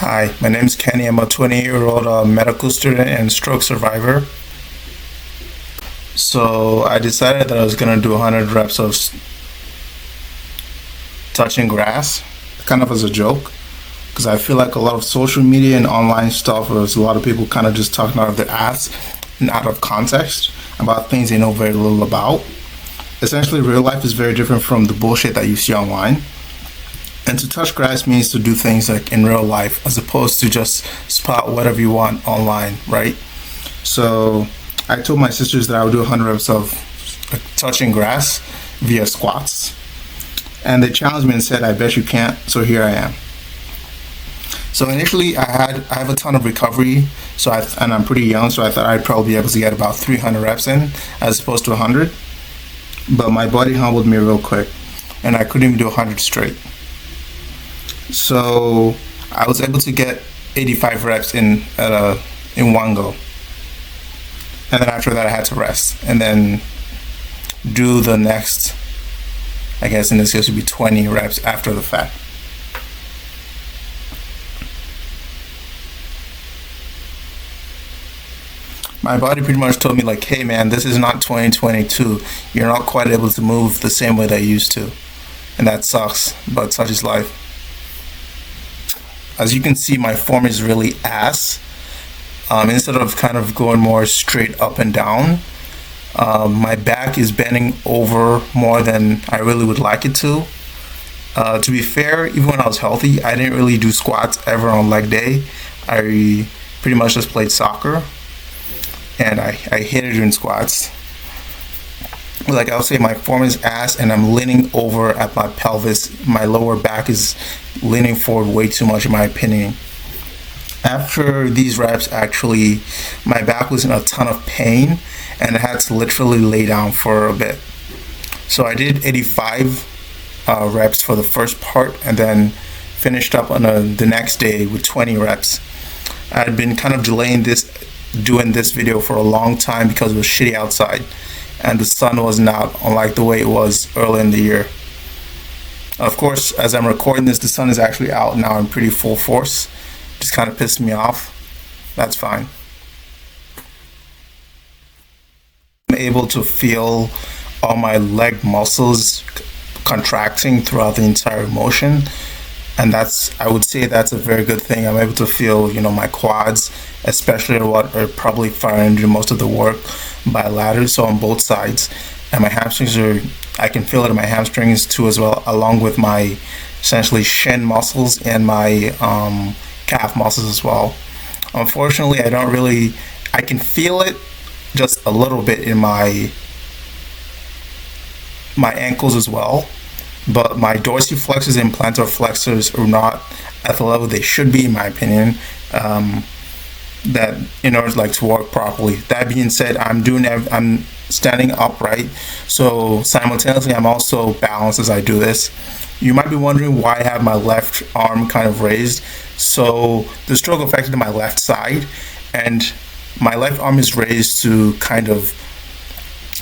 Hi, my name is Kenny. I'm a 28-year-old medical student and stroke survivor. So I decided that I was going to do 100 reps of touching grass, kind of as a joke, because I feel like a lot of social media and online stuff, there's a lot of people kind of just talking out of their ass and out of context about things they know very little about. Essentially, real life is very different from the bullshit that you see online. And to touch grass means to do things like in real life, as opposed to just spot whatever you want online, right? So I told my sisters that I would do 100 reps of touching grass via squats. And they challenged me and said, I bet you can't, so here I am. So initially I have a ton of recovery, and I'm pretty young, so I thought I'd probably be able to get about 300 reps in as opposed to 100. But my body humbled me real quick, and I couldn't even do 100 straight. So I was able to get 85 reps in one go. And then after that I had to rest and then do the next, I guess in this case would be 20 reps after the fact. My body pretty much told me like, hey man, this is not 2022. You're not quite able to move the same way that you used to. And that sucks, but such is life. As you can see, my form is really ass. Instead of kind of going more straight up and down, my back is bending over more than I really would like it to. To be fair, even when I was healthy, I didn't really do squats ever on leg day. I pretty much just played soccer, and I hated doing squats. Like I'll say, my form is ass, and I'm leaning over at my pelvis. My lower back is leaning forward way too much in my opinion. After these reps, actually, my back was in a ton of pain, and I had to literally lay down for a bit. So I did 85 reps for the first part, and then finished up on the next day with 20 reps. I had been kind of delaying doing this video for a long time because it was shitty outside and the sun wasn't out, unlike the way it was early in the year. Of course, as I'm recording this, the sun is actually out now in pretty full force. Just kind of pissed me off. That's fine. I'm able to feel all my leg muscles contracting throughout the entire motion, and I would say that's a very good thing. I'm able to feel, my quads, especially what are probably firing to most of the work bilaterally, so on both sides. And my hamstrings I can feel it in my hamstrings too as well, along with my essentially shin muscles and my calf muscles as well. Unfortunately, I can feel it just a little bit in my ankles as well, but my dorsiflexors and plantar flexors are not at the level they should be, in my opinion, that in order to work properly. That being said, I'm standing upright, so simultaneously I'm also balanced as I do this. You might be wondering why I have my left arm kind of raised. So the stroke affected my left side, and my left arm is raised to kind of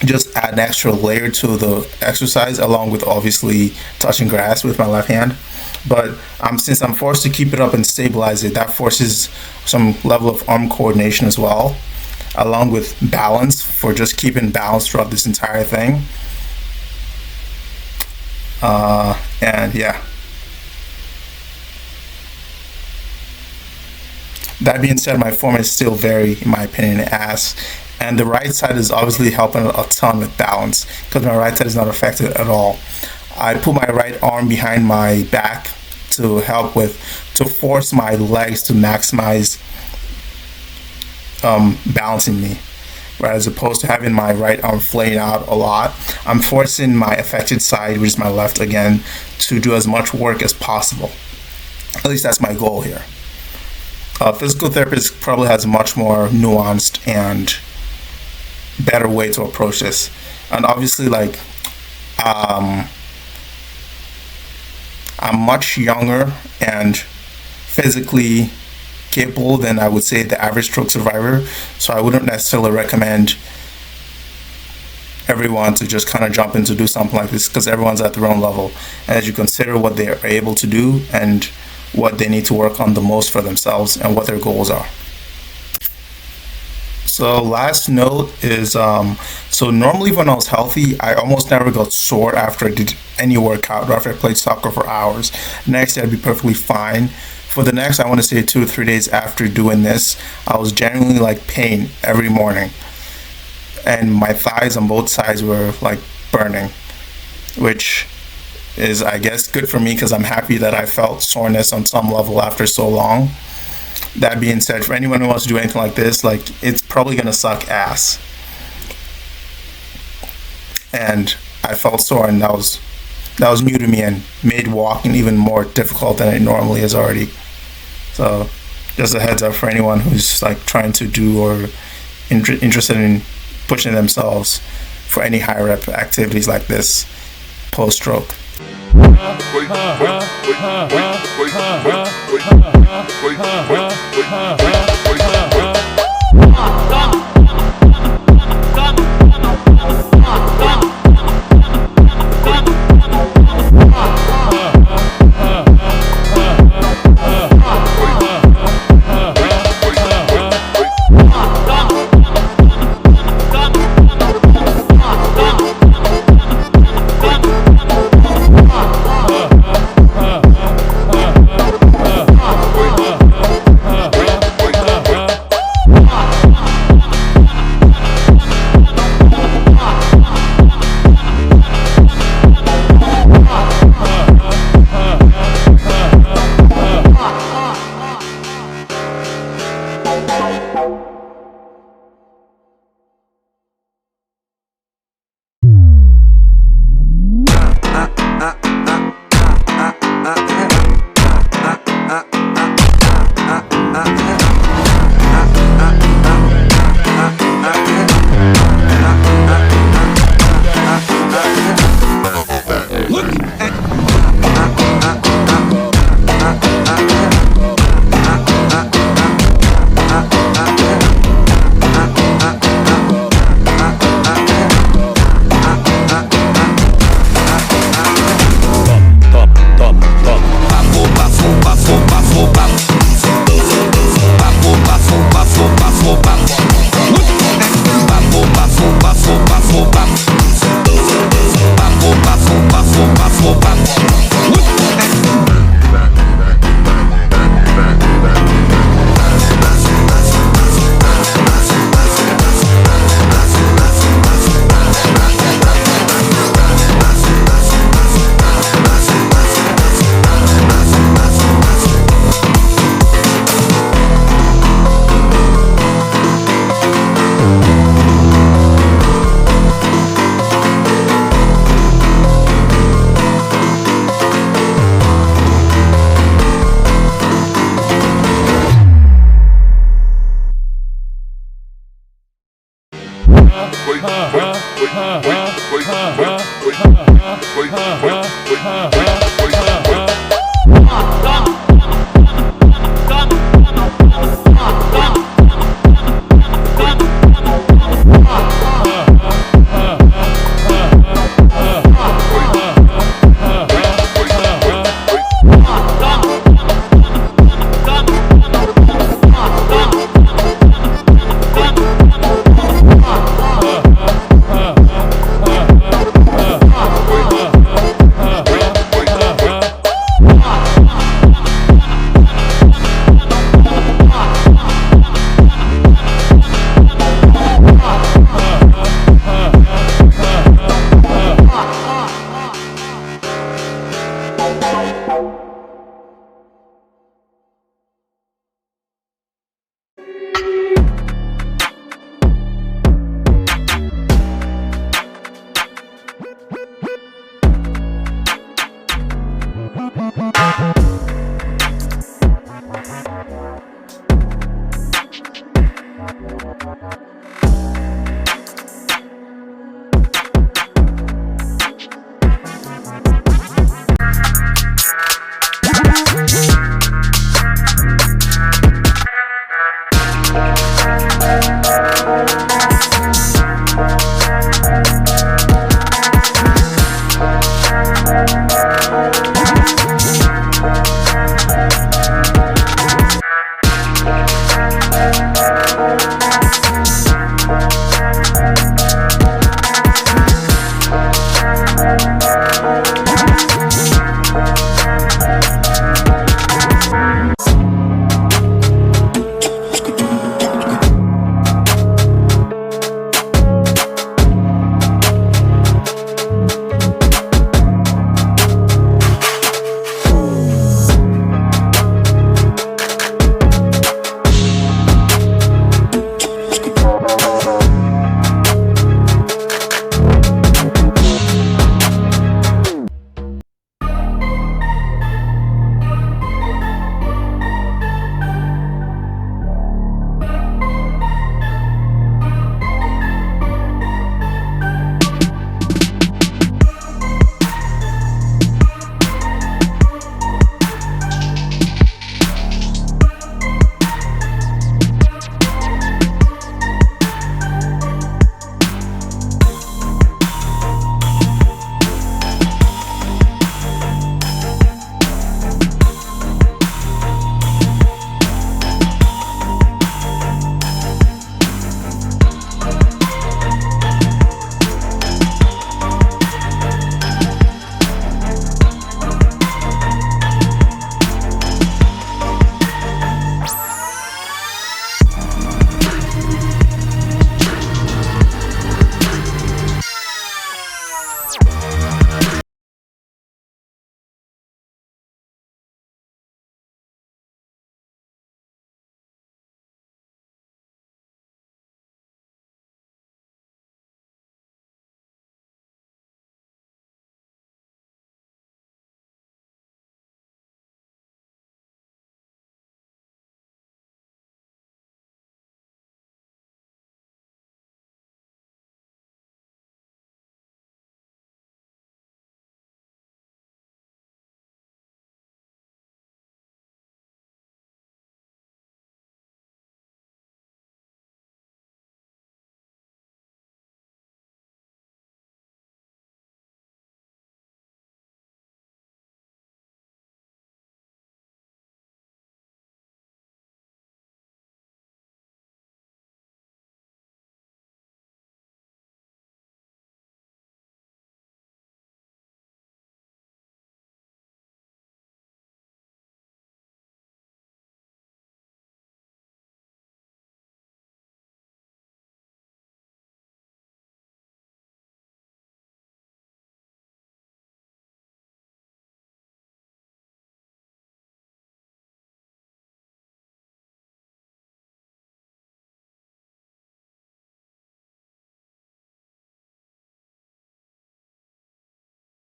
just add an extra layer to the exercise, along with obviously touching grass with my left hand. But since I'm forced to keep it up and stabilize it, that forces some level of arm coordination as well, along with balance, for just keeping balance throughout this entire thing. And yeah. That being said, my form is still very, in my opinion, ass. And the right side is obviously helping a ton with balance, because my right side is not affected at all. I put my right arm behind my back to force my legs to maximize balancing me, right? As opposed to having my right arm flaying out a lot, I'm forcing my affected side, which is my left again, to do as much work as possible. At least that's my goal here. Physical therapist probably has a much more nuanced and better way to approach this. And obviously, I'm much younger and physically capable than I would say the average stroke survivor, so I wouldn't necessarily recommend everyone to just kind of jump into do something like this, because everyone's at their own level, and as you consider what they are able to do and what they need to work on the most for themselves and what their goals are. So last note is, so normally when I was healthy, I almost never got sore after I did any workout or after I played soccer for hours. Next day I'd be perfectly fine. For the next, I want to say 2 or 3 days after doing this, I was genuinely like pain every morning. And my thighs on both sides were like burning, which is, I guess, good for me because I'm happy that I felt soreness on some level after so long. That being said, for anyone who wants to do anything like this, like, it's probably gonna suck ass. And I felt sore, and that was new to me and made walking even more difficult than it normally is already. So just a heads up for anyone who's like trying to do or interested in pushing themselves for any high rep activities like this post stroke. Wait.